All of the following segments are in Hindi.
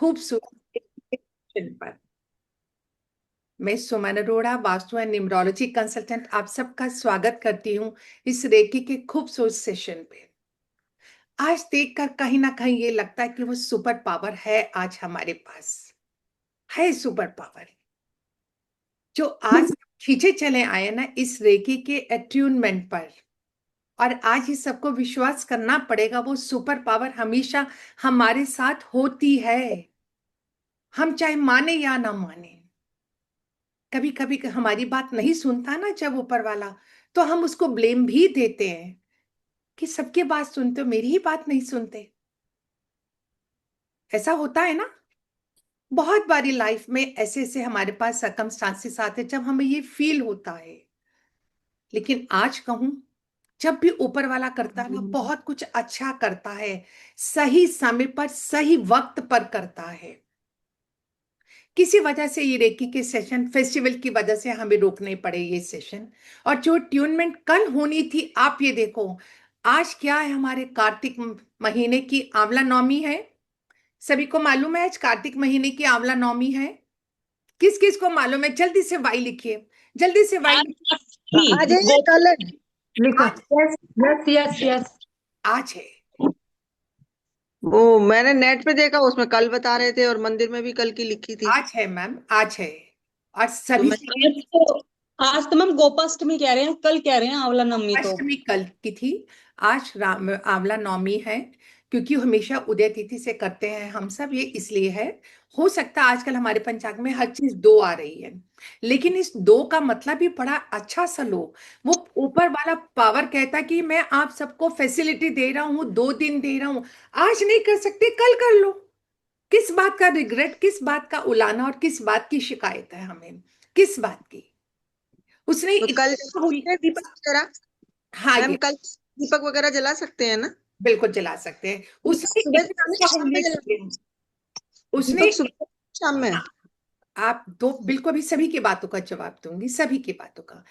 खूबसूरत सेशन पर। मैं Suman Arora, vastu and numerology consultant, आप सबका स्वागत करती हूँ इस रेकी के खूबसूरत सेशन पे। आज देखकर कहीं ना कहीं ये लगता है कि वो सुपर पावर है, आज हमारे पास है सुपर पावर जो आज खींचे चले आए ना इस रेकी के अट्यूनमेंट पर। और आज ही सबको विश्वास करना पड़ेगा, वो सुपर पावर हमेशा हमारे साथ होती है, हम चाहे माने या ना माने। कभी कभी हमारी बात नहीं सुनता ना जब ऊपर वाला, तो हम उसको ब्लेम भी देते हैं कि सबकी बात सुनते हो, मेरी ही बात नहीं सुनते। ऐसा होता है ना, बहुत बारी लाइफ में ऐसे ऐसे हमारे पास सर्कमस्टांसेस आते हैं जब हमें ये फील होता है। लेकिन आज कहूं, जब भी ऊपर वाला करता है ना, बहुत कुछ अच्छा करता है, सही समय पर सही वक्त पर करता है। किसी वजह से ये रेकी के सेशन, फेस्टिवल की वजह से हमें रोकने पड़े ये सेशन। और जो ट्यूनमेंट कल होनी थी, आप ये देखो आज क्या है, हमारे कार्तिक महीने की आंवला नवमी है। सभी को मालूम है आज कार्तिक महीने की आंवला नवमी है? किस किस को मालूम है? जल्दी से वाई लिखिए, जल्दी से वाई लिखिए। आज है या कल है? लिखो। आज, यस यस यस यस। आज है। वो मैंने नेट पे देखा, उसमें कल बता रहे थे और मंदिर में भी कल की लिखी थी। आज है मैम, आज है। और तो सभी मैं से आज तो मैम गोपाष्टमी कह रहे हैं, कल कह रहे हैं आंवला नवमी तो। अष्टमी कल की थी, आज राम आंवला नवमी है। क्योंकि हमेशा उदय तिथि से करते हैं हम सब, ये इसलिए है। हो सकता है आजकल हमारे पंचांग में हर चीज दो आ रही है, लेकिन इस दो का मतलब भी बड़ा अच्छा सा लो। वो ऊपर वाला पावर कहता है कि मैं आप सबको फैसिलिटी दे रहा हूँ, 2 दिन दे रहा हूँ, आज नहीं कर सकते कल कर लो। किस बात का रिग्रेट, किस बात का उलाना और किस बात की शिकायत है हमें, किस बात की? उसने तो कल इतना जला हुई। सकते हैं दीपक वगैरह? हाँ, मैम ये कल दीपक वगैरह जला सकते हैं ना? बिल्कुल जला सकते हैं। उसने सुबह जलाना इतना है, शाम में सहूलियत जलाना की है। है? उसने, दीपक सुबह शाम में? आप दो बिल्कुल भी सभी की बातों का जवाब दूंगी, सभी की बातों का।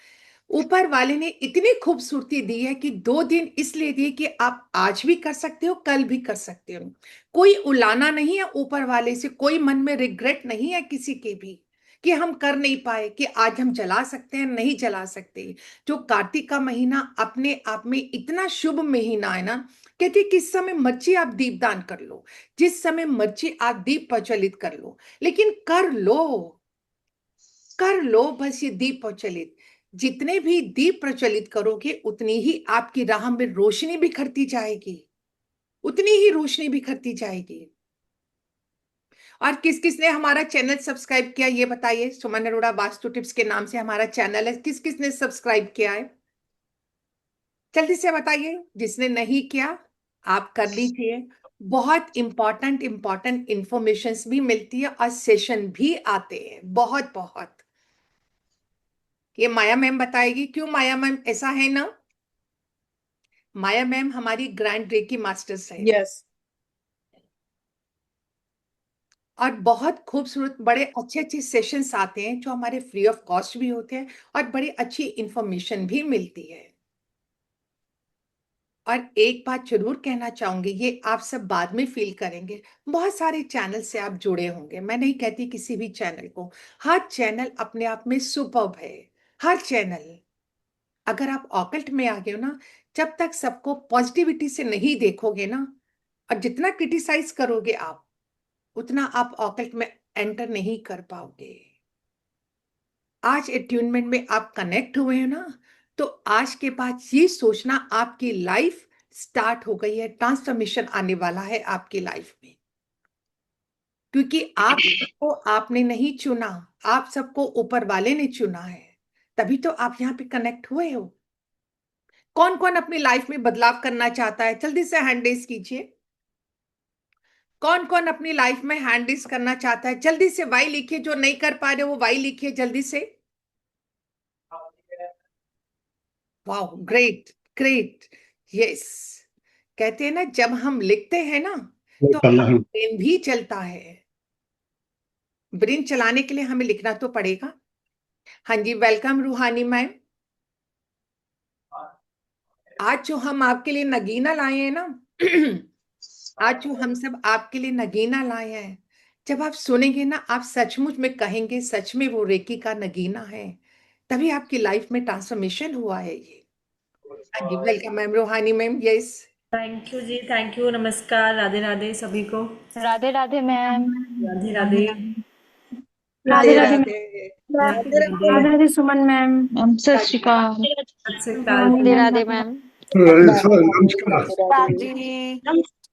ऊपर वाले ने इतनी खूबसूरती दी है कि 2 दिन इसलिए दिए कि आप आज भी कर सकते हो, कल भी कर सकते हो। कोई उलाना नहीं है ऊपर वाले से, कोई मन में रिग्रेट नहीं है किसी के भी कि हम कर नहीं पाए, कि आज हम जला सकते हैं नहीं जला सकते। जो कार्तिक का महीना अपने आप में इतना शुभ महीना है ना, कहते किस समय मर्जी आप दीपदान कर लो, जिस समय मर्जी आप दीप प्रज्वलित कर लो, लेकिन कर लो, कर लो बस ये दीप प्रज्वलित। जितने भी दीप प्रज्वलित करोगे उतनी ही आपकी राह में रोशनी बिखरती जाएगी, उतनी ही रोशनी बिखरती जाएगी। और किस किस ने हमारा चैनल सब्सक्राइब किया ये बताइए। सुमन अरोड़ा वास्तु टिप्स के नाम से हमारा चैनल है, किस किस ने सब्सक्राइब किया है? जल्दी से बताइए। जिसने नहीं किया, आप कर लीजिए। बहुत इंपॉर्टेंट इंपॉर्टेंट इंफॉर्मेशन भी मिलती है और सेशन भी आते हैं, बहुत बहुत। ये माया मैम बताएगी क्यों माया मैम ऐसा है ना। माया मैम हमारी ग्रैंड रेकी मास्टर्स है। यस। और बहुत खूबसूरत बड़े अच्छे अच्छे सेशंस आते हैं जो हमारे फ्री ऑफ कॉस्ट भी होते हैं, और बड़ी अच्छी इंफॉर्मेशन भी मिलती है। और एक बात जरूर कहना चाहूंगी, ये आप सब बाद में फील करेंगे, बहुत सारे चैनल से आप जुड़े होंगे, मैं नहीं कहती किसी भी चैनल को, हर चैनल अपने आप में सुपर्ब है, हर चैनल। अगर आप ऑकल्ट में आ गए हो ना, जब तक सबको पॉजिटिविटी से नहीं देखोगे ना, और जितना क्रिटिसाइज करोगे आप, उतना आप ऑकल्ट में एंटर नहीं कर पाओगे। आज अट्यूनमेंट में आप कनेक्ट हुए हो ना, तो आज के बाद ये सोचना आपकी लाइफ स्टार्ट हो गई है, ट्रांसफॉर्मेशन आने वाला है आपकी लाइफ में। क्योंकि आप सबको आपने नहीं चुना, आप सबको ऊपर वाले ने चुना है, तभी तो आप यहाँ पे कनेक्ट हुए हो। कौन कौन अपनी लाइफ में बदलाव करना चाहता है, जल्दी से हैंड रेज कीजिए। कौन कौन अपनी लाइफ में हैंड रेज करना चाहता है, जल्दी से वाई लिखिए। जो नहीं कर पा रहे वो वाई लिखिए जल्दी से। वाह, ग्रेट ग्रेट। यस, कहते हैं ना जब हम लिखते हैं ना, तो हमारा ब्रेन भी चलता है। ब्रेन चलाने के लिए हमें लिखना तो पड़ेगा। हाँ जी, वेलकम रूहानी मैम। आज जो हम आपके लिए नगीना लाए हैं ना आज जो हम सब आपके लिए नगीना लाए हैं, जब आप सुनेंगे ना, आप सचमुच में कहेंगे सच में वो रेकी का नगीना है। तभी आपकी लाइफ में ट्रांसफॉर्मेशन हुआ है ये। हाँ जी, welcome ma'am, Ruhani ma'am. Yes. Thank you जी, थैंक यू, नमस्कार, राधे राधे सभी को। Radhe Radhe ma'am. Radhe Radhe. Radhe Radhe Radhe Radhe. Ma'am. Radhe Radhe Radhe. Radhe Radhe Suman ma'am. Ma'am सत श्री अकाल। सत श्री अकाल राधे जी। राधे मैम। नमस्कार। जी।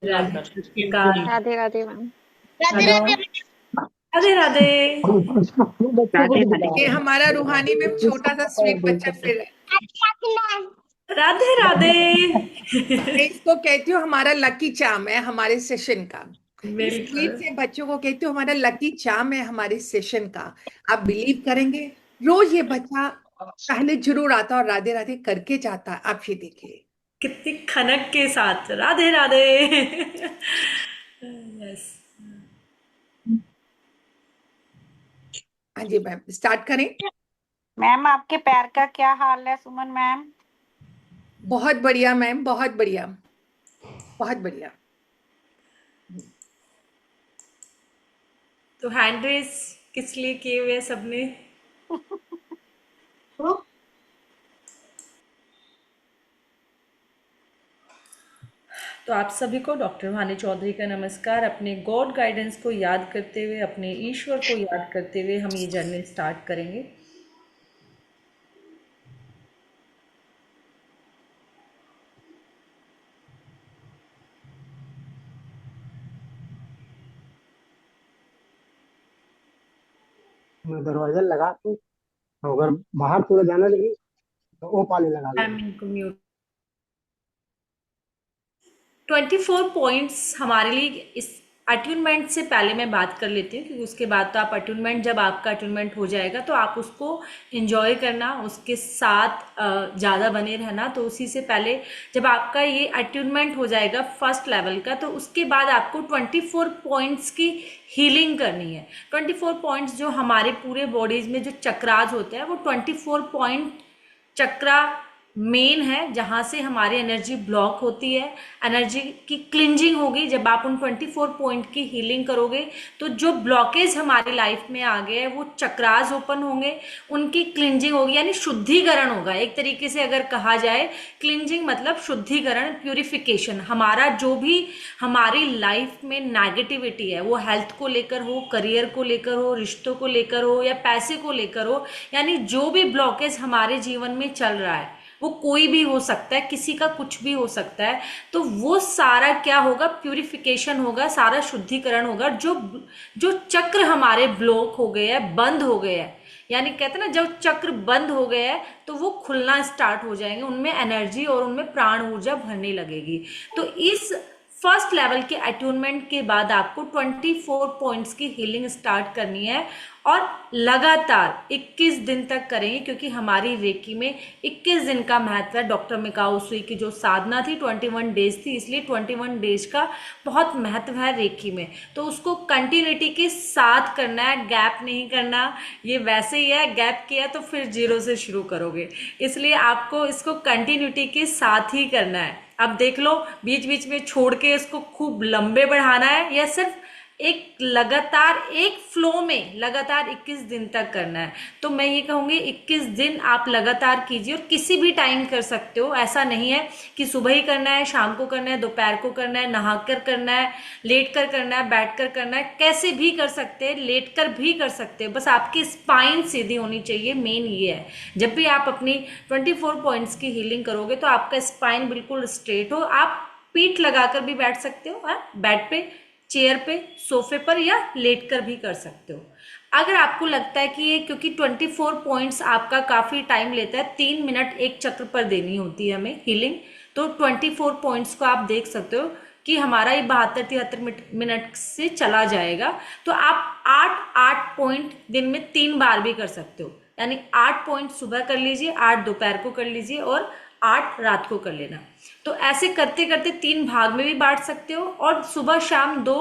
राधे सत श्री अकाल। राधे राधे मैम। हेलो। राधे राधे। ये हमारा रूहानी मैम छोटा सा स्वीट बच्चा फिर है। राधे राधे। मैं इसको कहती हूँ हमारा लकी चार्म है हमारे सेशन का। इस स्वीट बिल्कुल। से बच्चों को कहती हूँ हमारा लकी चार्म है हमारे सेशन का। आप बिलीव करेंगे, रोज ये बच्चा पहले जरूर आता और राधे राधे करके जाता। आप ये देखिए। कितनी खनक के साथ राधे राधे। यस। हाँ जी मैम, स्टार्ट करें। मैम आपके पैर का क्या हाल है सुमन मैम? बहुत बढ़िया मैम, बहुत बढ़िया, बहुत बढ़िया। तो हैंड रेस किस लिए किए हुए हैं सबने? तो आप सभी को डॉक्टर भानी चौधरी का नमस्कार। अपने गॉड गाइडेंस को याद करते हुए, अपने ईश्वर को याद करते हुए हम ये जर्नी स्टार्ट करेंगे। मैं दरवाजा लगा दूं, तो अगर बाहर पूरा जाना लगी तो वो पानी लगा मैम लूंगा। इनको म्यूट। 24 पॉइंट्स हमारे लिए इस अट्यूनमेंट से पहले मैं बात कर लेती हूँ, क्योंकि उसके बाद तो आप अट्यूनमेंट, जब आपका अट्यूनमेंट हो जाएगा तो आप उसको एंजॉय करना, उसके साथ ज़्यादा बने रहना। तो उसी से पहले जब आपका ये अट्यूनमेंट हो जाएगा फर्स्ट लेवल का, तो उसके बाद आपको 24 पॉइंट्स की हीलिंग करनी है। 24 पॉइंट्स जो हमारे पूरे बॉडीज में जो चक्रास होते हैं, वो 24 पॉइंट चक्रा मेन है, जहाँ से हमारी एनर्जी ब्लॉक होती है। एनर्जी की क्लिंजिंग होगी जब आप उन 24 पॉइंट की हीलिंग करोगे। तो जो ब्लॉकेज हमारी लाइफ में आ गए हैं वो चक्रास ओपन होंगे, उनकी क्लिंजिंग होगी, यानी शुद्धिकरण होगा। एक तरीके से अगर कहा जाए, क्लिंजिंग मतलब शुद्धिकरण, प्यूरिफिकेशन। हमारा जो भी हमारी लाइफ में नेगेटिविटी है, वो हेल्थ को लेकर हो, करियर को लेकर हो, रिश्तों को लेकर हो, या पैसे को लेकर हो, यानी जो भी ब्लॉकेज हमारे जीवन में चल रहा है, वो कोई भी हो सकता है, किसी का कुछ भी हो सकता है। तो वो सारा क्या होगा, प्यूरिफिकेशन होगा, सारा शुद्धिकरण होगा। जो जो चक्र हमारे ब्लॉक हो गए हैं, बंद हो गए हैं, यानी कहते हैं ना, जब चक्र बंद हो गए हैं तो वो खुलना स्टार्ट हो जाएंगे, उनमें एनर्जी और उनमें प्राण ऊर्जा भरने लगेगी। तो इस फर्स्ट लेवल के अट्यूनमेंट के बाद आपको 24 पॉइंट्स की हीलिंग स्टार्ट करनी है, और लगातार 21 दिन तक करेंगे, क्योंकि हमारी रेकी में 21 दिन का महत्व है। डॉक्टर मिकाओ सुई की जो साधना थी 21 डेज थी, इसलिए 21 डेज का बहुत महत्व है रेकी में। तो उसको कंटिन्यूटी के साथ करना है, गैप नहीं करना। ये वैसे ही है, गैप किया तो फिर जीरो से शुरू करोगे, इसलिए आपको इसको कंटिन्यूटी के साथ ही करना है। अब देख लो, बीच बीच में छोड़ के इसको खूब लंबे बढ़ाना है, या सिर्फ एक लगातार एक फ्लो में लगातार 21 दिन तक करना है। तो मैं ये कहूँगी 21 दिन आप लगातार कीजिए, और किसी भी टाइम कर सकते हो। ऐसा नहीं है कि सुबह ही करना है, शाम को करना है, दोपहर को करना है, नहाकर करना है, लेट कर करना है, बैठ कर करना है, कैसे भी कर सकते हैं, लेट कर भी कर सकते हैं। बस आपकी स्पाइन सीधी होनी चाहिए, मेन ये है। जब भी आप अपनी 24 पॉइंट्स की हीलिंग करोगे तो आपका स्पाइन बिल्कुल स्ट्रेट हो। आप पीठ लगाकर भी बैठ सकते हो, बेड पे, चेयर पे, सोफे पर, या लेट कर भी कर सकते हो। अगर आपको लगता है कि ये, क्योंकि 24 पॉइंट्स आपका काफ़ी टाइम लेता है, 3 मिनट एक चक्र पर देनी होती है हमें हीलिंग, तो 24 पॉइंट्स को आप देख सकते हो कि हमारा ये 72-73 मिनट से चला जाएगा। तो आप 8-8 पॉइंट दिन में 3 बार भी कर सकते हो, यानी 8 पॉइंट सुबह कर लीजिए, 8 दोपहर को कर लीजिए, और 8 रात को कर लेना। तो ऐसे करते करते 3 भाग में भी बांट सकते हो, और सुबह शाम 2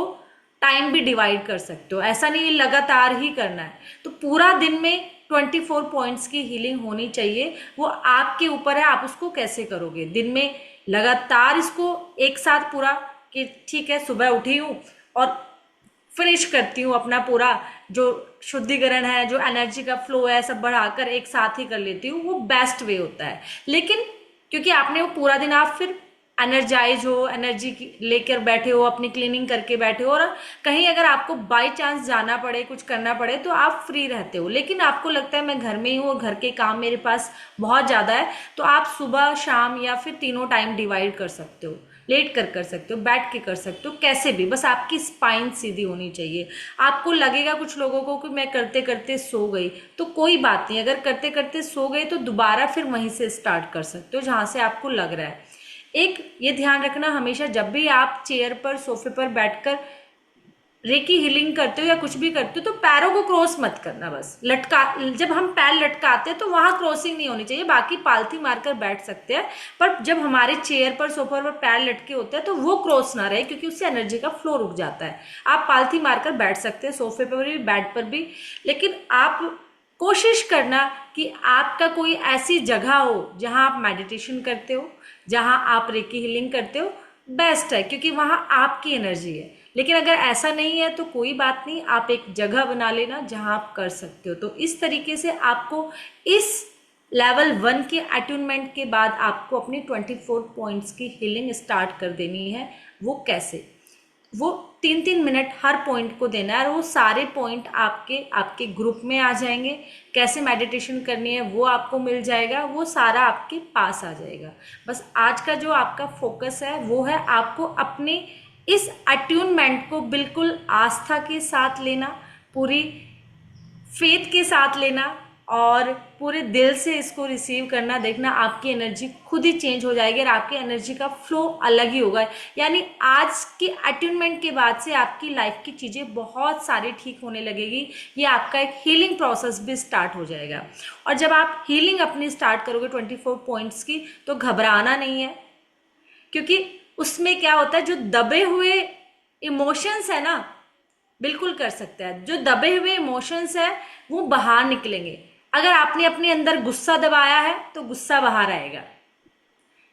टाइम भी डिवाइड कर सकते हो। ऐसा नहीं लगातार ही करना है। तो पूरा दिन में 24 पॉइंट्स की हीलिंग होनी चाहिए। वो आपके ऊपर है, आप उसको कैसे करोगे। दिन में लगातार इसको एक साथ पूरा, कि ठीक है सुबह उठी हूँ और फिनिश करती हूँ अपना पूरा जो शुद्धिकरण है, जो एनर्जी का फ्लो है, सब बढ़ाकर एक साथ ही कर लेती हूँ, वो बेस्ट वे होता है। लेकिन क्योंकि आपने वो पूरा दिन आप फिर एनर्जाइज हो, एनर्जी लेकर बैठे हो, अपनी क्लीनिंग करके बैठे हो, और कहीं अगर आपको बाय चांस जाना पड़े, कुछ करना पड़े, तो आप फ्री रहते हो। लेकिन आपको लगता है मैं घर में ही हूँ, घर के काम मेरे पास बहुत ज़्यादा है, तो आप सुबह शाम या फिर तीनों टाइम डिवाइड कर सकते हो, लेट कर सकते हो, बैठ के कर सकते हो, कैसे भी, बस आपकी स्पाइन सीधी होनी चाहिए। आपको लगेगा कुछ लोगों को कि मैं करते करते सो गई, तो कोई बात नहीं, अगर करते करते सो गए तो दोबारा फिर वहीं से स्टार्ट कर सकते हो जहां से आपको लग रहा है। एक ये ध्यान रखना हमेशा, जब भी आप चेयर पर, सोफे पर बैठकर रेकी हीलिंग करते हो या कुछ भी करते हो, तो पैरों को क्रॉस मत करना, बस लटका, जब हम पैर लटकाते हैं तो वहां क्रॉसिंग नहीं होनी चाहिए, बाकी पालथी मारकर बैठ सकते हैं, पर जब हमारे चेयर पर, सोफे पर पैर लटके होते हैं तो वो क्रॉस ना रहे, क्योंकि उससे एनर्जी का फ्लो रुक जाता है। आप पालथी मारकर बैठ सकते हैं, सोफे पर भी, बेड पर भी, लेकिन आप कोशिश करना कि आपका कोई ऐसी जगह हो जहां आप मेडिटेशन करते हो, जहां आप रेकी हीलिंग करते हो, बेस्ट है, क्योंकि वहां आपकी एनर्जी है। लेकिन अगर ऐसा नहीं है तो कोई बात नहीं, आप एक जगह बना लेना जहां आप कर सकते हो। तो इस तरीके से आपको इस लेवल 1 के अट्यूनमेंट के बाद आपको अपनी 24 पॉइंट्स की हीलिंग स्टार्ट कर देनी है। वो कैसे? वो 3-3 मिनट हर पॉइंट को देना है, और वो सारे पॉइंट आपके ग्रुप में आ जाएंगे। कैसे मेडिटेशन करनी है वो आपको मिल जाएगा, वो सारा आपके पास आ जाएगा। बस आज का जो आपका फोकस है वो है आपको अपने इस अट्यूनमेंट को बिल्कुल आस्था के साथ लेना, पूरी फेथ के साथ लेना, और पूरे दिल से इसको रिसीव करना। देखना आपकी एनर्जी खुद ही चेंज हो जाएगी, और आपकी एनर्जी का फ्लो अलग ही होगा। यानी आज के अट्यूनमेंट के बाद से आपकी लाइफ की चीज़ें बहुत सारी ठीक होने लगेगी। ये आपका एक हीलिंग प्रोसेस भी स्टार्ट हो जाएगा। और जब आप हीलिंग अपनी स्टार्ट करोगे 24 पॉइंट्स की, तो घबराना नहीं है, क्योंकि उसमें क्या होता है, जो दबे हुए इमोशंस है ना, बिल्कुल कर सकते हैं। जो दबे हुए इमोशंस है वो बाहर निकलेंगे। अगर आपने अपने अंदर गुस्सा दबाया है तो गुस्सा बाहर आएगा,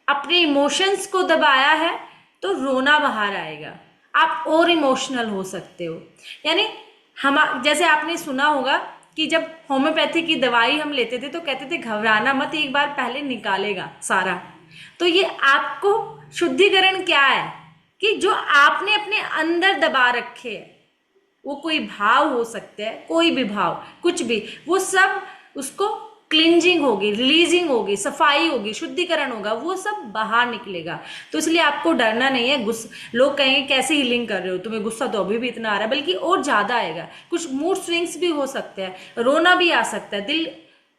अपने इमोशंस को दबाया है तो रोना बाहर आएगा, आप और इमोशनल हो सकते हो। यानी हम, जैसे आपने सुना होगा कि जब होम्योपैथी की दवाई हम लेते थे तो कहते थे घबराना मत, एक बार पहले निकालेगा सारा। तो ये आपको शुद्धिकरण क्या है कि जो आपने अपने अंदर दबा रखे है, वो कोई भाव हो सकते हैं, कोई भी भाव, कुछ भी, वो सब उसको क्लिंजिंग होगी, रिलीजिंग होगी, सफाई होगी, शुद्धिकरण होगा, वो सब बाहर निकलेगा। तो इसलिए आपको डरना नहीं है। लोग कहेंगे कैसे हीलिंग कर रहे हो, तुम्हें गुस्सा तो अभी भी इतना आ रहा है, बल्कि और ज्यादा आएगा। कुछ मूड स्विंग्स भी हो सकते हैं, रोना भी आ सकता है, दिल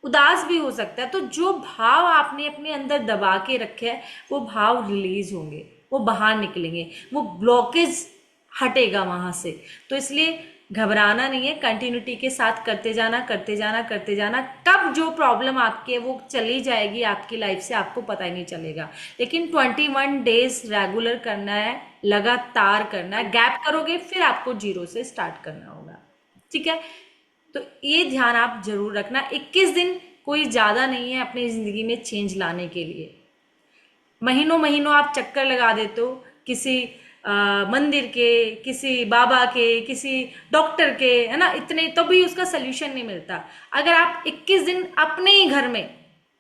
उदास भी हो सकता है। तो जो भाव आपने अपने अंदर दबा के रखे हैं वो भाव रिलीज होंगे, वो बाहर निकलेंगे, वो ब्लॉकेज हटेगा वहां से। तो इसलिए घबराना नहीं है, कंटिन्यूटी के साथ करते जाना, करते जाना, करते जाना। कब जो प्रॉब्लम आपकी है वो चली जाएगी आपकी लाइफ से, आपको पता ही नहीं चलेगा। लेकिन 21 डेज रेगुलर करना है, लगातार करना है। गैप करोगे फिर आपको 0 से स्टार्ट करना होगा, ठीक है? तो ये ध्यान आप जरूर रखना। 21 दिन कोई ज्यादा नहीं है अपनी जिंदगी में चेंज लाने के लिए। महीनों महीनों आप चक्कर लगा देते हो किसी मंदिर के, किसी बाबा के, किसी डॉक्टर के, है ना, इतने, तो भी उसका सल्यूशन नहीं मिलता। अगर आप 21 दिन अपने ही घर में,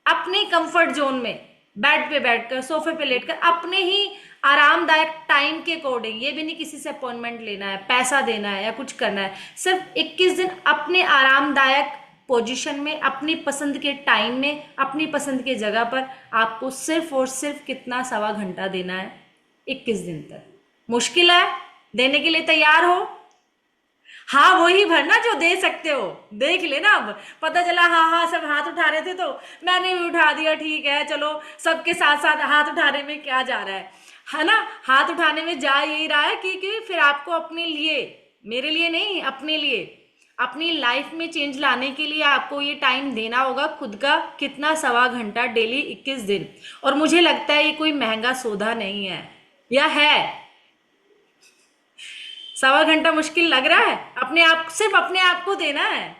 अपने कंफर्ट जोन में, बेड पे बैठकर, सोफे पे लेटकर, अपने ही आरामदायक टाइम के अकॉर्डिंग, ये भी नहीं किसी से अपॉइंटमेंट लेना है, पैसा देना है या कुछ करना है, सिर्फ 21 दिन अपने आरामदायक पोजीशन में, अपनी पसंद के टाइम में, अपनी पसंद के जगह पर आपको सिर्फ और सिर्फ कितना, 1.25 घंटा देना है 21 दिन तक। मुश्किल है? देने के लिए तैयार हो? हाँ वही भरना जो दे सकते हो। देख लेना, अब पता चला हाँ हाँ सब हाथ उठा रहे थे तो मैंने भी उठा दिया, ठीक है चलो, सबके साथ साथ हाथ उठाने में क्या जा रहा है ना? हाथ उठाने में जा यही रहा है कि फिर आपको अपने लिए, मेरे लिए नहीं, अपने लिए, अपनी लाइफ में चेंज लाने के लिए आपको ये टाइम देना होगा खुद का। कितना? 1.25 घंटा डेली 21 दिन। और मुझे लगता है ये कोई महंगा सौदा नहीं है, या है? 1.25 घंटा मुश्किल लग रहा है? अपने आप, सिर्फ अपने आप को देना है।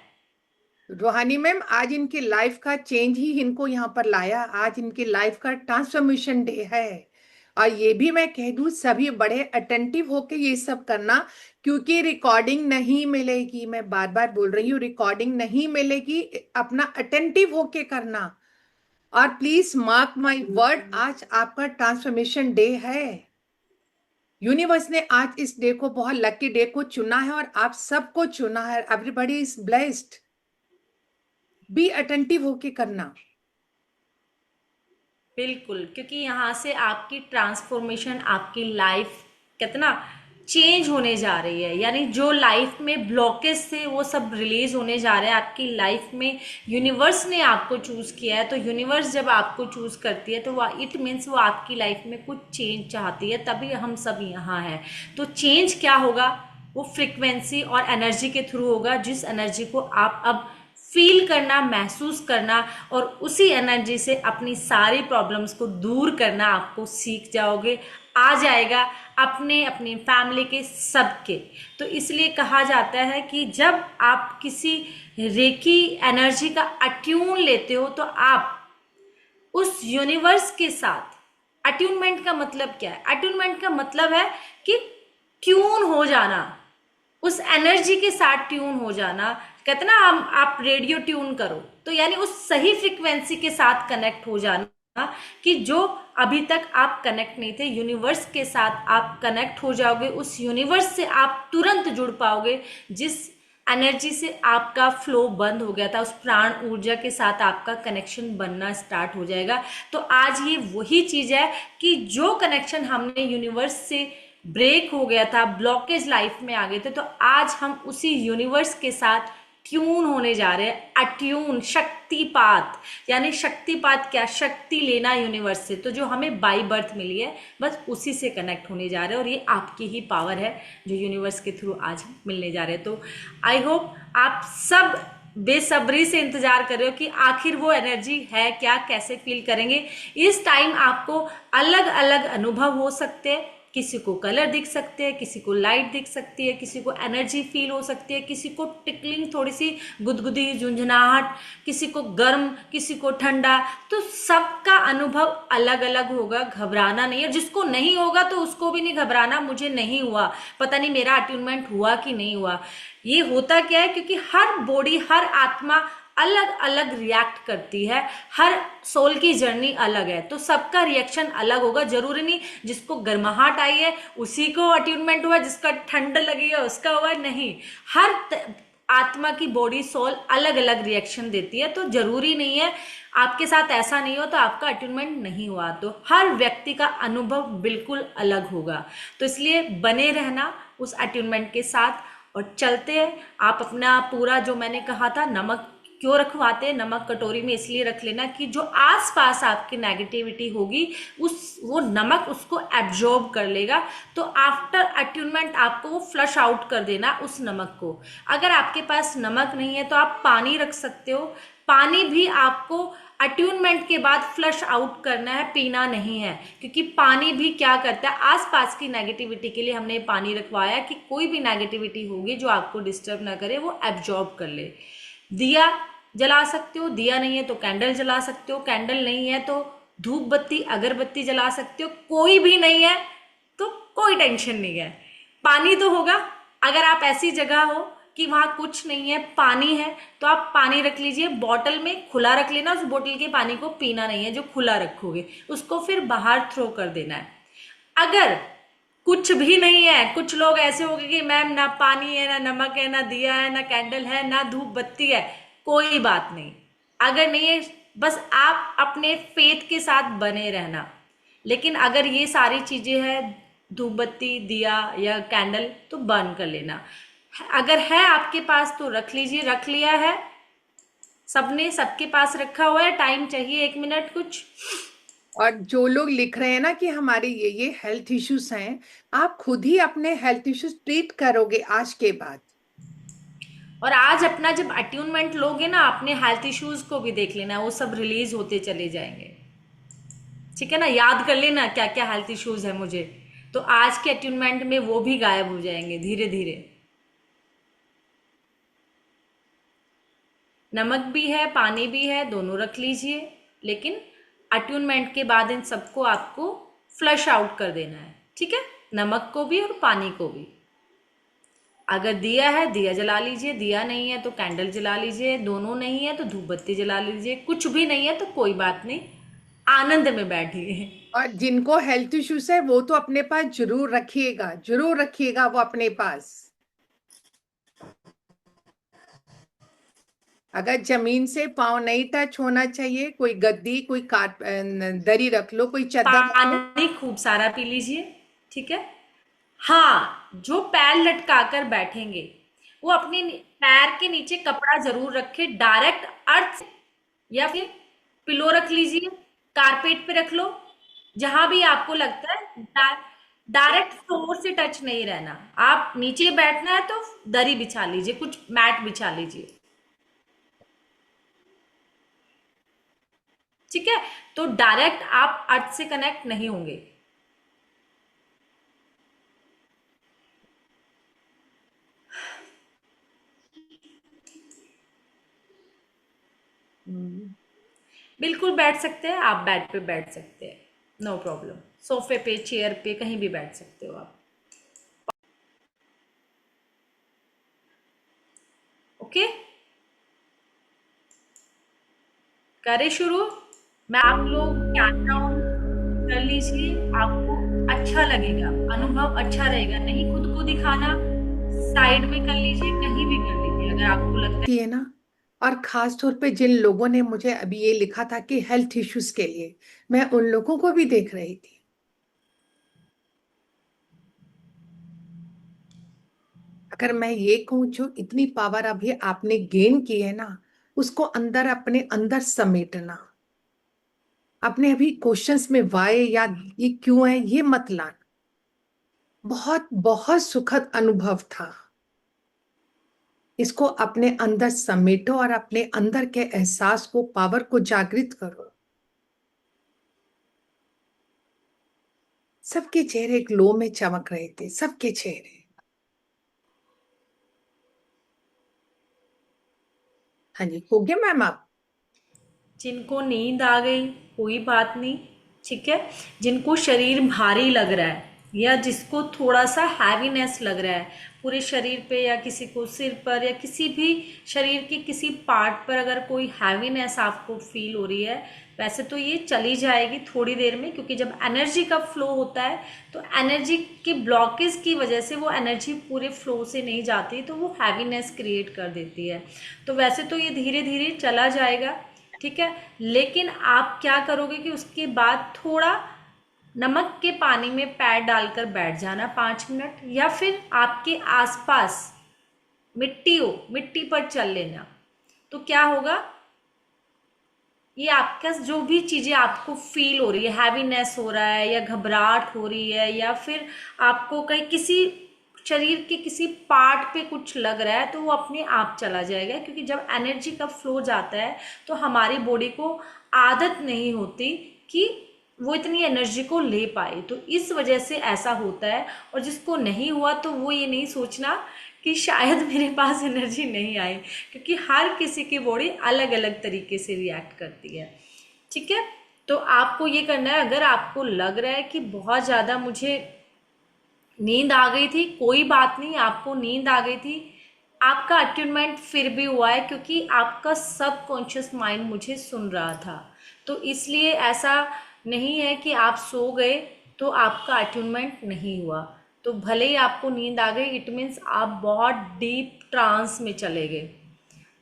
रूहानी मैम, आज इनकी लाइफ का चेंज ही इनको यहाँ पर लाया। आज इनकी लाइफ का ट्रांसफॉर्मेशन डे है, और ये भी मैं कह दूं, सभी बड़े अटेंटिव होके ये सब करना, क्योंकि रिकॉर्डिंग नहीं मिलेगी। मैं बार बार बोल रही हूँ, रिकॉर्डिंग नहीं मिलेगी। अपना अटेंटिव होके करना। और प्लीज मार्क माय वर्ड, आज आपका ट्रांसफॉर्मेशन डे है। यूनिवर्स ने आज इस डे को, बहुत लकी डे को चुना है, और आप सबको चुना है। Everybody is blessed. Be attentive होके करना। बिल्कुल, क्योंकि यहाँ से आपकी ट्रांसफॉर्मेशन, आपकी लाइफ कितना चेंज होने जा रही है। यानी जो लाइफ में ब्लॉकेज थे वो सब रिलीज होने जा रहे हैं आपकी लाइफ में। यूनिवर्स ने आपको चूज किया है, तो यूनिवर्स जब आपको चूज करती है तो वह इट मीन्स वो आपकी लाइफ में कुछ चेंज चाहती है, तभी हम सब यहाँ हैं। तो चेंज क्या होगा? वो फ्रिक्वेंसी और एनर्जी के थ्रू होगा, जिस एनर्जी को आप अब फील करना, महसूस करना, और उसी एनर्जी से अपनी सारी प्रॉब्लम्स को दूर करना आपको सीख जाओगे। आ जाएगा अपने अपनी फैमिली के सबके। तो इसलिए कहा जाता है कि जब आप किसी रेकी एनर्जी का अट्यून लेते हो तो आप उस यूनिवर्स के साथ, अट्यूनमेंट का मतलब क्या है? अट्यूनमेंट का मतलब है कि ट्यून हो जाना, उस एनर्जी के साथ ट्यून हो जाना। कहते ना, हम आप रेडियो ट्यून करो, तो यानी उस सही फ्रीक्वेंसी के साथ कनेक्ट हो जाना कि जो अभी तक आप कनेक्ट नहीं थे, यूनिवर्स के साथ आप कनेक्ट हो जाओगे। उस यूनिवर्स से आप तुरंत जुड़ पाओगे जिस एनर्जी से आपका फ्लो बंद हो गया था। उस प्राण ऊर्जा के साथ आपका कनेक्शन बनना स्टार्ट हो जाएगा। तो आज ये वही चीज है कि जो कनेक्शन हमने यूनिवर्स से ब्रेक हो गया था, ब्लॉकेज लाइफ में आ गए थे, तो आज हम उसी यूनिवर्स के साथ ट्यून होने जा रहे हैं। अट्यून, शक्तिपात, यानी शक्तिपात क्या? शक्ति लेना यूनिवर्स से। तो जो हमें बाई बर्थ मिली है, बस उसी से कनेक्ट होने जा रहे हैं, और ये आपकी ही पावर है जो यूनिवर्स के थ्रू आज मिलने जा रहे हैं। तो आई होप आप सब बेसब्री से इंतजार कर रहे हो कि आखिर वो एनर्जी है क्या, कैसे फील करेंगे। इस टाइम आपको अलग अलग अनुभव हो सकते हैं। किसी को कलर दिख सकते हैं, किसी को लाइट दिख सकती है, किसी को एनर्जी फील हो सकती है, किसी को टिकलिंग, थोड़ी सी गुदगुदी, झुंझुनाहट, किसी को गर्म, किसी को ठंडा। तो सबका अनुभव अलग अलग होगा। घबराना नहीं है। जिसको नहीं होगा तो उसको भी नहीं घबराना, मुझे नहीं हुआ, पता नहीं मेरा अट्यूनमेंट हुआ कि नहीं हुआ। ये होता क्या है? क्योंकि हर बॉडी, हर आत्मा अलग अलग रिएक्ट करती है। हर सोल की जर्नी अलग है, तो सबका रिएक्शन अलग होगा। जरूरी नहीं जिसको गर्माहट आई है उसी को अट्यूनमेंट हुआ, जिसका ठंड लगी है उसका हुआ, नहीं। हर आत्मा की बॉडी, सोल अलग अलग रिएक्शन देती है। तो जरूरी नहीं है आपके साथ ऐसा नहीं हो तो आपका अट्यूनमेंट नहीं हुआ। तो हर व्यक्ति का अनुभव बिल्कुल अलग होगा। तो इसलिए बने रहना उस अट्यूनमेंट के साथ और चलते हैं। आप अपना पूरा, जो मैंने कहा था, नमक क्यों रखवाते हैं? नमक कटोरी में इसलिए रख लेना कि जो आसपास आपकी नेगेटिविटी होगी वो नमक उसको एब्जॉर्ब कर लेगा। तो आफ्टर अट्यूनमेंट आपको वो फ्लश आउट कर देना उस नमक को। अगर आपके पास नमक नहीं है तो आप पानी रख सकते हो। पानी भी आपको अट्यूनमेंट के बाद फ्लश आउट करना है, पीना नहीं है। क्योंकि पानी भी क्या करता है? आसपास की नेगेटिविटी के लिए हमने पानी रखवाया कि कोई भी नेगेटिविटी होगी जो आपको डिस्टर्ब ना करे, वो एब्जॉर्ब कर ले। दिया जला सकते हो, दिया नहीं है तो कैंडल जला सकते हो, कैंडल नहीं है तो धूप बत्ती, अगरबत्ती जला सकते हो। कोई भी नहीं है तो कोई टेंशन नहीं है, पानी तो होगा। अगर आप ऐसी जगह हो कि वहां कुछ नहीं है, पानी है, तो आप पानी रख लीजिए बॉटल में, खुला रख लेना। उस बोतल के पानी को पीना नहीं है जो खुला रखोगे, उसको फिर बाहर थ्रो कर देना है। अगर कुछ भी नहीं है, कुछ लोग ऐसे हो गए कि मैम ना पानी है, ना नमक है, ना दिया है, ना कैंडल है, ना धूप बत्ती है, कोई बात नहीं। अगर नहीं है, बस आप अपने फेथ के साथ बने रहना। लेकिन अगर ये सारी चीजें हैं, धूप बत्ती, दिया या कैंडल, तो बर्न कर लेना। अगर है आपके पास तो रख लीजिए। रख लिया है सबने, सबके पास रखा हुआ है। टाइम चाहिए 1 मिनट कुछ। और जो लोग लिख रहे हैं ना कि हमारे ये हेल्थ इश्यूज हैं, आप खुद ही अपने हेल्थ इश्यूज ट्रीट करोगे आज के बाद। और आज अपना जब अट्यूनमेंट लोगे ना, अपने हेल्थ इश्यूज को भी देख लेना, वो सब रिलीज होते चले जाएंगे। ठीक है ना? याद कर लेना क्या क्या हेल्थ इश्यूज है मुझे, तो आज के अट्यूनमेंट में वो भी गायब हो जाएंगे धीरे धीरे। नमक भी है, पानी भी है, दोनों रख लीजिए। लेकिन अट्यूनमेंट के बाद इन सबको आपको फ्लश आउट कर देना है, ठीक है, नमक को भी और पानी को भी। अगर दिया है दिया जला लीजिए, दिया नहीं है तो कैंडल जला लीजिए, दोनों नहीं है तो धूप बत्ती जला लीजिए, कुछ भी नहीं है तो कोई बात नहीं, आनंद में बैठिए। और जिनको हेल्थ इश्यूज है वो तो अपने पास जरूर रखिएगा वो अपने पास। अगर जमीन से पाँव नहीं टच होना चाहिए, कोई गद्दी, कोई दरी रख लो, कोई चादर रख लो। पानी खूब सारा पी लीजिए, ठीक है। हाँ, जो पैर लटका कर बैठेंगे वो अपने पैर के नीचे कपड़ा जरूर रखे, डायरेक्ट अर्थ, या फिर पिलो रख लीजिए, कारपेट पे रख लो, जहां भी आपको लगता है। डायरेक्ट फ्लोर से टच नहीं रहना, आप नीचे बैठना है तो दरी बिछा लीजिए, कुछ मैट बिछा लीजिए, ठीक है। तो डायरेक्ट आप अर्थ से कनेक्ट नहीं होंगे। बिल्कुल बैठ सकते हैं आप, बेड पे बैठ सकते हैं, नो प्रॉब्लम, सोफे पे, चेयर पे, कहीं भी बैठ सकते हो आप। ओके, करें शुरू। मैं आप लोग कैमरा ऑन कर लीजिए, आपको अच्छा लगेगा, अनुभव अच्छा रहेगा। नहीं खुद को दिखाना, साइड में कर लीजिए, कहीं भी कर लीजिए अगर आपको लगता है ना। और खास तौर पे जिन लोगों ने मुझे अभी ये लिखा था कि हेल्थ इश्यूज के लिए, मैं उन लोगों को भी देख रही थी। अगर मैं ये कहूं, जो इतनी पावर अभी आपने गेन की है ना, उसको अंदर अपने अंदर समेटना। अपने अभी क्वेश्चंस में वाई या ये क्यों है ये मत लाना। बहुत बहुत सुखद अनुभव था। इसको अपने अंदर समेटो और अपने अंदर के एहसास को, पावर को जागृत करो। सबके चेहरे ग्लो में चमक रहे थे, सबके चेहरे। हाँ जी, हो गया मैम आप? जिनको नींद आ गई कोई बात नहीं, ठीक है। जिनको शरीर भारी लग रहा है या जिसको थोड़ा सा हैवीनेस लग रहा है पूरे शरीर पे, या किसी को सिर पर या किसी भी शरीर के किसी पार्ट पर अगर कोई हैवीनेस आपको फील हो रही है, वैसे तो ये चली जाएगी थोड़ी देर में, क्योंकि जब एनर्जी का फ्लो होता है तो एनर्जी के ब्लॉकेज की वजह से वो एनर्जी पूरे फ्लो से नहीं जाती, तो वो हैवीनेस क्रिएट कर देती है। तो वैसे तो ये धीरे धीरे चला जाएगा, ठीक है। लेकिन आप क्या करोगे कि उसके बाद थोड़ा नमक के पानी में पैर डालकर बैठ जाना 5 मिनट, या फिर आपके आसपास मिट्टी हो, मिट्टी पर चल लेना। तो क्या होगा, ये आपका जो भी चीज़ें आपको फील हो रही है, हैवीनेस हो रहा है या घबराहट हो रही है, या फिर आपको कहीं किसी शरीर के किसी पार्ट पे कुछ लग रहा है, तो वो अपने आप चला जाएगा। क्योंकि जब एनर्जी का फ्लो जाता है तो हमारी बॉडी को आदत नहीं होती कि वो इतनी एनर्जी को ले पाए, तो इस वजह से ऐसा होता है। और जिसको नहीं हुआ तो वो ये नहीं सोचना कि शायद मेरे पास एनर्जी नहीं आई, क्योंकि हर किसी की बॉडी अलग अलग तरीके से रिएक्ट करती है, ठीक है। तो आपको ये करना है, अगर आपको लग रहा है कि बहुत ज़्यादा मुझे नींद आ गई थी, कोई बात नहीं, आपको नींद आ गई थी, आपका अट्यूनमेंट फिर भी हुआ है, क्योंकि आपका सबकॉन्शियस माइंड मुझे सुन रहा था। तो इसलिए ऐसा नहीं है कि आप सो गए तो आपका अट्यूनमेंट नहीं हुआ। तो भले ही आपको नींद आ गई, इट मीन्स आप बहुत डीप ट्रांस में चले गए।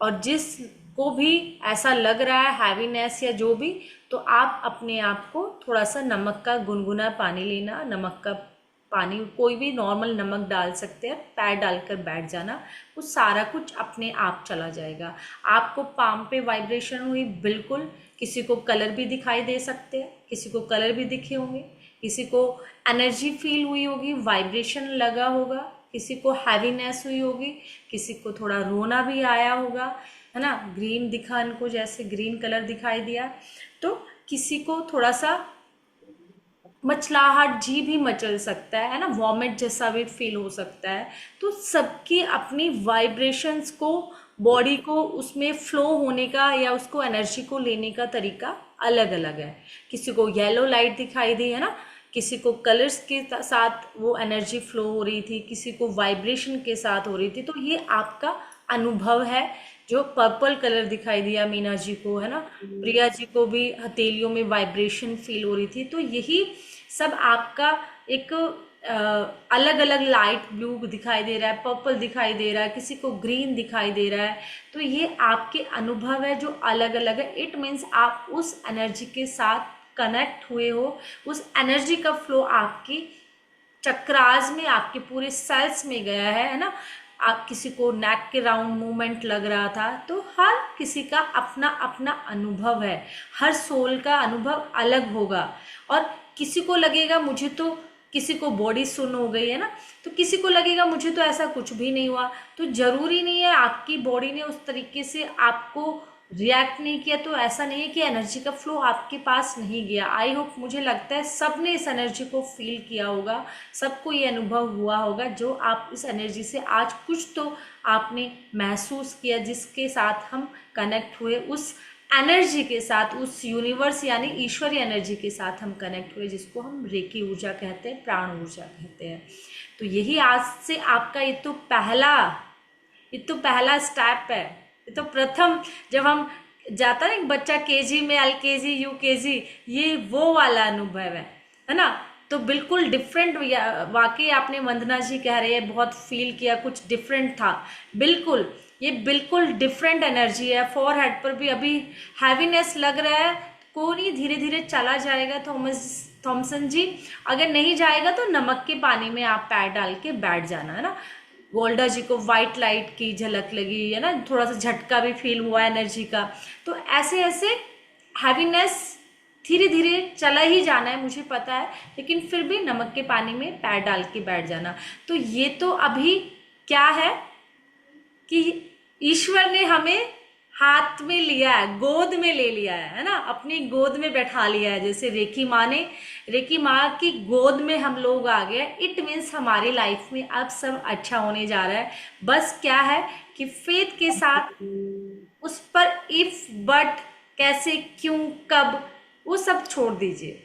और जिसको भी ऐसा लग रहा है हैवीनेस या जो भी, तो आप अपने आप को थोड़ा सा नमक का गुनगुना पानी लेना, नमक का पानी, कोई भी नॉर्मल नमक डाल सकते हैं, पैर डालकर बैठ जाना, वो सारा कुछ अपने आप चला जाएगा। आपको पाम पे वाइब्रेशन हुई, बिल्कुल। किसी को कलर भी दिखाई दे सकते हैं, किसी को कलर भी दिखे होंगे, किसी को एनर्जी फील हुई होगी, वाइब्रेशन लगा होगा, किसी को हैवीनेस हुई होगी, किसी को थोड़ा रोना भी आया होगा, है ना, ग्रीन दिखा इनको, जैसे ग्रीन कलर दिखाई दिया। तो किसी को थोड़ा सा मचलाहट जी भी मचल सकता है ना, वॉमिट जैसा भी फील हो सकता है। तो सबकी अपनी वाइब्रेशंस को, बॉडी को उसमें फ्लो होने का या उसको एनर्जी को लेने का तरीका अलग अलग है। किसी को येलो लाइट दिखाई दी, है ना, किसी को कलर्स के साथ वो एनर्जी फ्लो हो रही थी, किसी को वाइब्रेशन के साथ हो रही थी। तो ये आपका अनुभव है। जो पर्पल कलर दिखाई दिया मीना जी को, है ना, प्रिया जी को भी हथेलियों में वाइब्रेशन फील हो रही थी। तो यही सब आपका एक अलग अलग लाइट ब्लू दिखाई दे रहा है, पर्पल दिखाई दे रहा है, किसी को ग्रीन दिखाई दे रहा है। तो ये आपके अनुभव है जो अलग अलग है। इट मीन्स आप उस एनर्जी के साथ कनेक्ट हुए हो, उस एनर्जी का फ्लो आपकी चक्रास में, आपके पूरे सेल्स में गया है ना। आप किसी को नेक के राउंड मूवमेंट लग रहा था। तो हर किसी का अपना अपना अनुभव है, हर सोल का अनुभव अलग होगा। और किसी को लगेगा मुझे तो, किसी को बॉडी सुन हो गई है ना, तो किसी को लगेगा मुझे तो ऐसा कुछ भी नहीं हुआ। तो जरूरी नहीं है आपकी बॉडी ने उस तरीके से आपको रिएक्ट नहीं किया तो ऐसा नहीं है कि एनर्जी का फ्लो आपके पास नहीं गया। आई होप, मुझे लगता है सबने इस एनर्जी को फील किया होगा, सबको ये अनुभव हुआ होगा। जो आप इस एनर्जी से आज कुछ तो आपने महसूस किया, जिसके साथ हम कनेक्ट हुए, उस एनर्जी के साथ, उस यूनिवर्स यानी ईश्वरीय एनर्जी के साथ हम कनेक्ट हुए, जिसको हम रेकी ऊर्जा कहते हैं, प्राण ऊर्जा कहते हैं। तो यही आज से आपका ये तो पहला स्टेप है। ये तो प्रथम, जब हम जाता ना एक बच्चा केजी में, एलकेजी, यूकेजी, ये वो वाला अनुभव है ना। तो बिल्कुल डिफरेंट, वाकई आपने, वंदना जी कह रहे हैं बहुत फील किया, कुछ डिफरेंट था। बिल्कुल, ये बिल्कुल डिफरेंट एनर्जी है। फॉरहेड पर भी अभी हैवीनेस लग रहा है, कोई नहीं, धीरे धीरे चला जाएगा। थॉमसन जी, अगर नहीं जाएगा तो नमक के पानी में आप पैर डाल के बैठ जाना, है ना। गोल्डा जी को वाइट लाइट की झलक लगी है ना, थोड़ा सा झटका भी फील हुआ एनर्जी का। तो ऐसे ऐसे हैवीनेस धीरे धीरे चला ही जाना है, मुझे पता है, लेकिन फिर भी नमक के पानी में पैर डाल के बैठ जाना। तो ये तो अभी क्या है कि ईश्वर ने हमें हाथ में लिया है, गोद में ले लिया है ना, अपनी गोद में बैठा लिया है। जैसे रेकी माँ की गोद में हम लोग आ गए। इट मीन्स हमारी लाइफ में अब सब अच्छा होने जा रहा है। बस क्या है कि फेथ के साथ उस पर इफ, बट, कैसे, क्यों, कब, वो सब छोड़ दीजिए,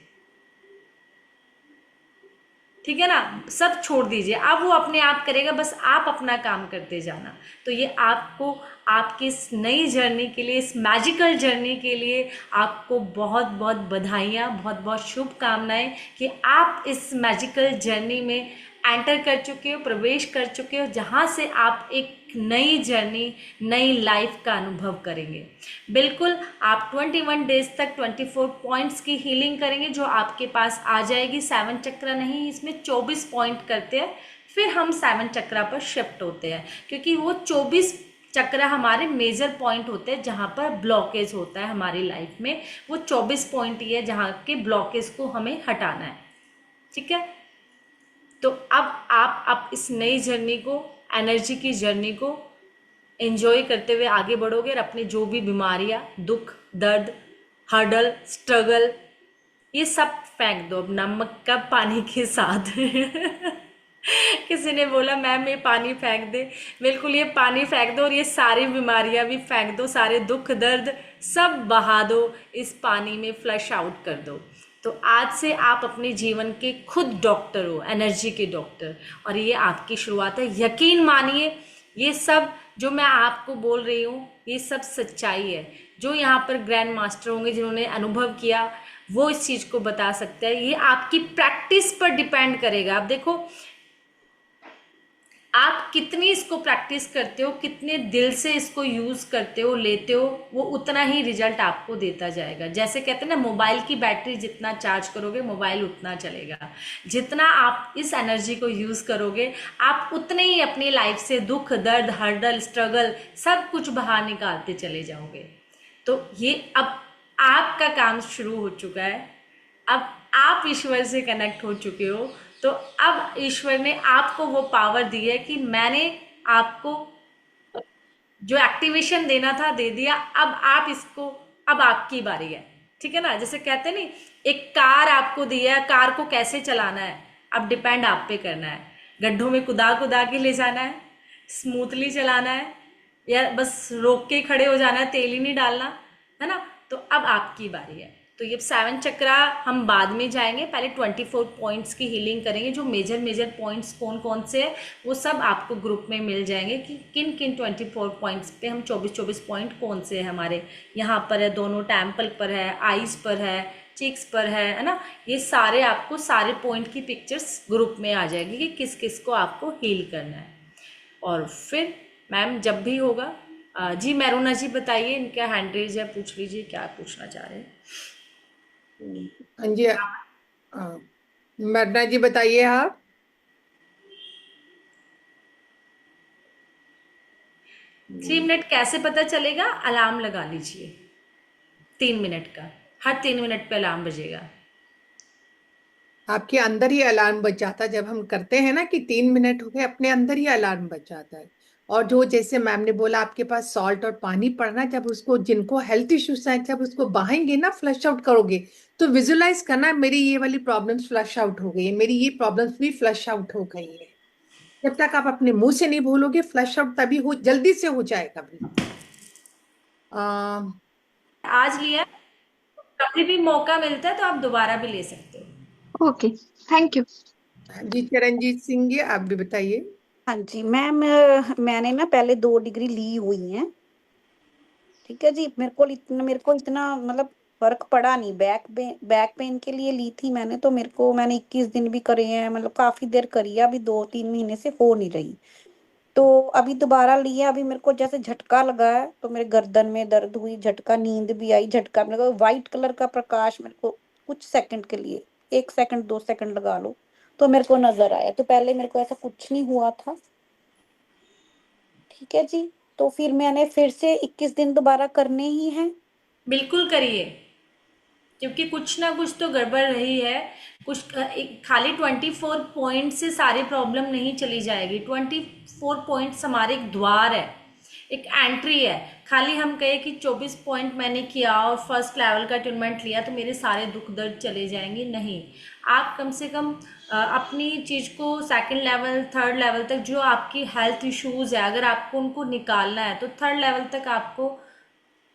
ठीक है ना, सब छोड़ दीजिए। अब वो अपने आप करेगा, बस आप अपना काम करते जाना। तो ये आपको, आपकी इस नई जर्नी के लिए, इस मैजिकल जर्नी के लिए आपको बहुत बहुत बधाइयाँ, बहुत बहुत शुभकामनाएं कि आप इस मैजिकल जर्नी में एंटर कर चुके हो, प्रवेश कर चुके हो, जहाँ से आप एक नई जर्नी, नई लाइफ का अनुभव करेंगे। बिल्कुल, आप 21 डेज तक 24 पॉइंट्स की हीलिंग करेंगे, जो आपके पास आ जाएगी। 7 चक्र नहीं, इसमें 24 पॉइंट करते हैं, फिर हम 7 चक्रा पर शिफ्ट होते हैं, क्योंकि वो 24 चक्र हमारे मेजर पॉइंट होते हैं जहाँ पर ब्लॉकेज होता है हमारी लाइफ में। वो 24 पॉइंट ही है जहाँ के ब्लॉकेज को हमें हटाना है, ठीक है। तो अब आप इस नई जर्नी को, एनर्जी की जर्नी को एंजॉय करते हुए आगे बढ़ोगे, और अपनी जो भी बीमारियां, दुख, दर्द, हर्डल, स्ट्रगल, ये सब फेंक दो अब नमक का पानी के साथ। किसी ने बोला मैम ये पानी फेंक दे, बिल्कुल ये पानी फेंक दो, और ये सारी बीमारियां भी फेंक दो, सारे दुख दर्द सब बहा दो, इस पानी में फ्लश आउट कर दो। तो आज से आप अपने जीवन के खुद डॉक्टर हो, एनर्जी के डॉक्टर, और ये आपकी शुरुआत है। यकीन मानिए, ये सब जो मैं आपको बोल रही हूँ ये सब सच्चाई है। जो यहाँ पर ग्रैंड मास्टर होंगे, जिन्होंने अनुभव किया, वो इस चीज़ को बता सकता है। ये आपकी प्रैक्टिस पर डिपेंड करेगा। आप देखो, आप कितनी इसको प्रैक्टिस करते हो, कितने दिल से इसको यूज़ करते हो, लेते हो, वो उतना ही रिजल्ट आपको देता जाएगा। जैसे कहते हैं ना, मोबाइल की बैटरी जितना चार्ज करोगे मोबाइल उतना चलेगा। जितना आप इस एनर्जी को यूज़ करोगे, आप उतने ही अपनी लाइफ से दुख, दर्द, हर्डल, स्ट्रगल सब कुछ बाहर निकालते चले जाओगे। तो ये अब आपका काम शुरू हो चुका है। अब आप ईश्वर से कनेक्ट हो चुके हो, तो अब ईश्वर ने आपको वो पावर दी है कि मैंने आपको जो एक्टिवेशन देना था दे दिया। अब आप इसको, अब आपकी बारी है, ठीक है ना। जैसे कहते नहीं, एक कार आपको दिया है, कार को कैसे चलाना है अब डिपेंड आप पे करना है। गड्ढों में कुदा कुदा के ले जाना है, स्मूथली चलाना है, या बस रोक के खड़े हो जाना है, तेल ही नहीं डालना, है ना। तो अब आपकी बारी है। तो ये 7 चक्रा हम बाद में जाएंगे, पहले 24 पॉइंट्स की हीलिंग करेंगे। जो मेजर पॉइंट्स कौन कौन से हैं वो सब आपको ग्रुप में मिल जाएंगे कि किन किन 24 पॉइंट्स पे हम 24 पॉइंट कौन से हैं हमारे यहाँ पर है, दोनों टेम्पल पर है, आईज पर है, चिक्स पर है ना। ये सारे आपको सारे पॉइंट की पिक्चर्स ग्रुप में आ जाएगी कि किस किस को आपको हील करना है। और फिर मैम जब भी होगा जी मैरूना जी बताइए, इनका हैंड रेज है, पूछ लीजिए क्या पूछना चाह रहे हैं। हाँ जी, मरना जी बताइए आप। 3 मिनट कैसे पता चलेगा? अलार्म लगा लीजिए 3 मिनट का, हर 3 मिनट पे अलार्म बजेगा। आपके अंदर ही अलार्म बज जाता है, जब हम करते हैं ना कि 3 मिनट हो गए, अपने अंदर ही अलार्म बज जाता है। और जो जैसे मैम ने बोला आपके पास सॉल्ट और पानी पड़ना, जब उसको जिनको हेल्थ इश्यूज हैं जब उसको बहाएंगे ना, फ्लश आउट करोगे, तो विजुलाइज करना मेरी ये वाली प्रॉब्लम्स फ्लश आउट हो गई है, मेरी ये प्रॉब्लम्स भी फ्लश आउट हो गई है। जब तक आप अपने मुंह से नहीं बोलोगे, फ्लश आउट तभी हो, जल्दी से हो जाएगा भी। आज लिया, कभी भी मौका मिलता है तो आप दोबारा भी ले सकते हो। Okay, thank you. जी चरणजीत सिंह जी आप भी बताइए। हाँ जी मैम, मैंने ना पहले 2 डिग्री ली हुई हैं, ठीक है जी। मेरे को इतना मतलब फर्क पड़ा नहीं। बैक पेन के लिए ली थी मैंने, तो मैंने 21 दिन भी करे हैं, मतलब काफी देर करी है, अभी 2-3 महीने से हो नहीं रही। तो अभी दोबारा लिया, अभी मेरे को जैसे झटका लगा है, तो मेरे गर्दन में दर्द हुई, झटका, नींद भी आई, झटका मेरे को व्हाइट कलर का प्रकाश मेरे को कुछ सेकंड के लिए, 1 सेकंड 2 सेकंड लगा लो, तो मेरे को नजर आया। तो पहले मेरे को ऐसा कुछ नहीं हुआ था, ठीक है जी। तो फिर मैंने फिर से 21 दिन दोबारा करने ही हैं। बिल्कुल करिए, क्योंकि कुछ ना कुछ तो गड़बड़ रही है। खाली 24 पॉइंट से सारी प्रॉब्लम नहीं चली जाएगी। 24 पॉइंट्स हमारे एक द्वार है, एक एंट्री है। खाली हम कहे कि 24 पॉइंट मैंने किया और फर्स्ट लेवल का टूर्नामेंट लिया तो मेरे सारे दुख दर्द चले जाएंगे, नहीं। आप कम से कम अपनी चीज़ को सेकंड लेवल, थर्ड लेवल तक, जो आपकी हेल्थ इश्यूज़ है, अगर आपको उनको निकालना है तो थर्ड लेवल तक आपको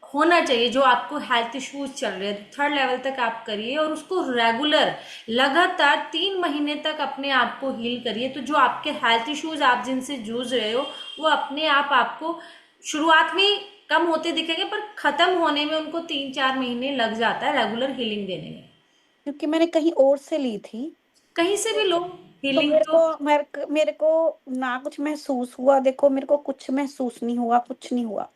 होना चाहिए। जो आपको हेल्थ इश्यूज चल रहे हैं थर्ड लेवल तक आप करिए, और उसको रेगुलर लगातार 3 महीने तक अपने आप को हील करिए। तो जो आपके हेल्थ इश्यूज आप जिनसे जूझ रहे हो वो अपने आप आपको शुरुआत में कम होते दिखेंगे, पर खत्म होने में उनको 3-4 महीने लग जाता है रेगुलर हीलिंग देने में। क्योंकि मैंने कहीं और से ली थी, कहीं से भी लो तो हीलिंग मेरे को ना कुछ महसूस हुआ। देखो, मेरे को कुछ महसूस नहीं हुआ, कुछ नहीं हुआ।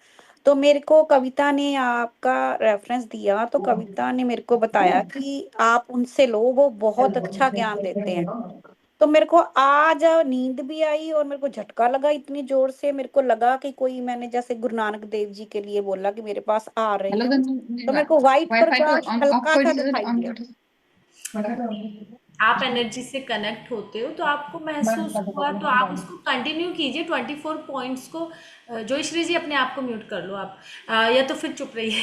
तो मेरे को कविता ने आपका रेफरेंस दिया, तो कविता ने मेरे को बताया कि आप उनसे लो, वो बहुत अच्छा ज्ञान देते हैं। तो मेरे को आज नींद भी आई और मेरे को झटका लगा इतनी जोर से, मेरे को लगा कि कोई, मैंने जैसे गुरु नानक देव जी के लिए बोला कि मेरे पास आ रही हो, तो मेरे को व्हाइट प्रकाश हल्का सा दिखाई दिया। आप एनर्जी से कनेक्ट होते हो तो आपको महसूस हुआ, तो आप उसको कंटिन्यू कीजिए 24 पॉइंट्स को। जोयश्री जी अपने आप को म्यूट कर लो आप, या तो फिर चुप रहिए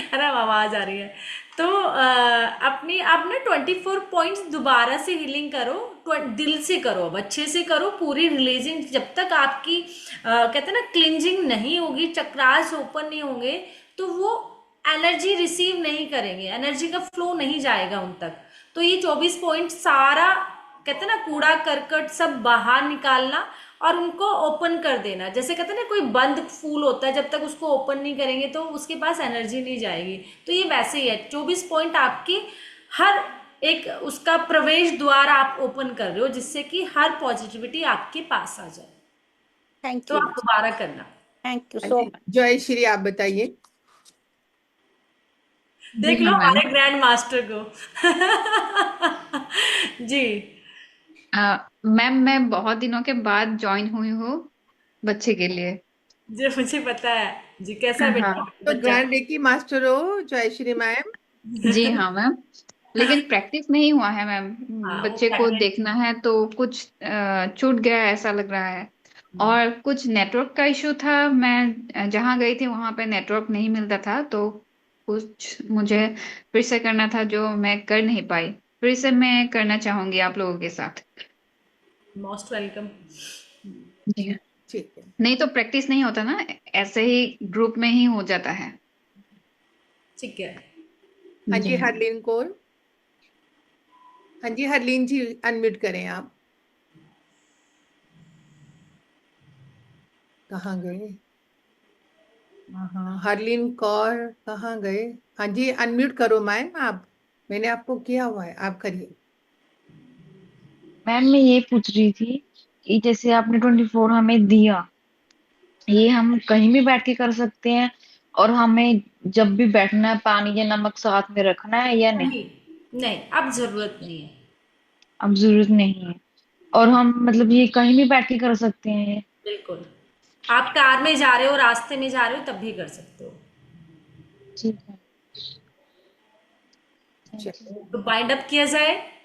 है ना, आवाज़ आ रही है। तो अपनी आप ना 24 पॉइंट्स दोबारा से हीलिंग करो, दिल से करो, अब अच्छे से करो, पूरी रिलीजिंग। जब तक आपकी कहते हैं ना क्लिंजिंग नहीं होगी, चक्रास ओपन नहीं होंगे, तो वो एनर्जी रिसीव नहीं करेंगे, एनर्जी का फ्लो नहीं जाएगा उन तक। तो ये 24 पॉइंट सारा कहते हैं ना कूड़ा करकट सब बाहर निकालना और उनको ओपन कर देना। जैसे कहते हैं ना कोई बंद फूल होता है, जब तक उसको ओपन नहीं करेंगे तो उसके पास एनर्जी नहीं जाएगी। तो ये वैसे ही है, 24 पॉइंट आपकी हर एक उसका प्रवेश द्वार आप ओपन कर रहे हो, जिससे कि हर पॉजिटिविटी आपके पास आ जाए। थैंक तो यू, आप दोबारा करना। Thank you so much. जय श्री, आप बताइए। देख लो हमारे ग्रैंड मास्टर को जी। मैम मैं बहुत दिनों के बाद ज्वाइन हुई हूँ बच्चे के लिए। जी मुझे पता है जी, कैसा बेटा हाँ तो बच्चा। ग्रैंड रेकी मास्टर हो जयश्री मैम। जी हाँ मैम, लेकिन प्रैक्टिस नहीं हुआ है मैम। हाँ वो बच्चे को देखना है तो कुछ छूट गया ऐसा लग रहा है, और कुछ नेटवर्क का इशू था। मैं जहाँ गई थी वहां पे नेटवर्क नहीं मिलता था, तो कुछ मुझे फिर से करना था जो मैं कर नहीं पाई। फिर से मैं करना चाहूंगी आप लोगों के साथ। Most welcome. जी हाँ। ठीक है, नहीं तो प्रैक्टिस नहीं होता ना, ऐसे ही ग्रुप में ही हो जाता है। ठीक है। हाँ जी जी हरलीन कौर। हाँ जी हरलीन जी, अनम्यूट करें आप। कहाँ गए? हाँ, हरलीन कौर कहाँ गए? हाँ जी, अनम्यूट करो मैम आप। मैंने आपको किया हुआ है, आप करिए। मैम मैं ये पूछ रही थी कि जैसे आपने 24 हमें दिया, ये हम कहीं भी बैठ के कर सकते हैं और हमें जब भी बैठना है पानी या नमक साथ में रखना है या नहीं? नहीं, नहीं, अब जरूरत नहीं है। अब जरूरत नहीं है। और हम मतलब ये कहीं भी बैठ के कर सकते हैं ये? बिल्कुल, आप कार में जा रहे हो, रास्ते में जा रहे हो, तब भी कर सकते हो। ठीक है, थैंक यू। चलिए। तो बाइंड अप किया जाए।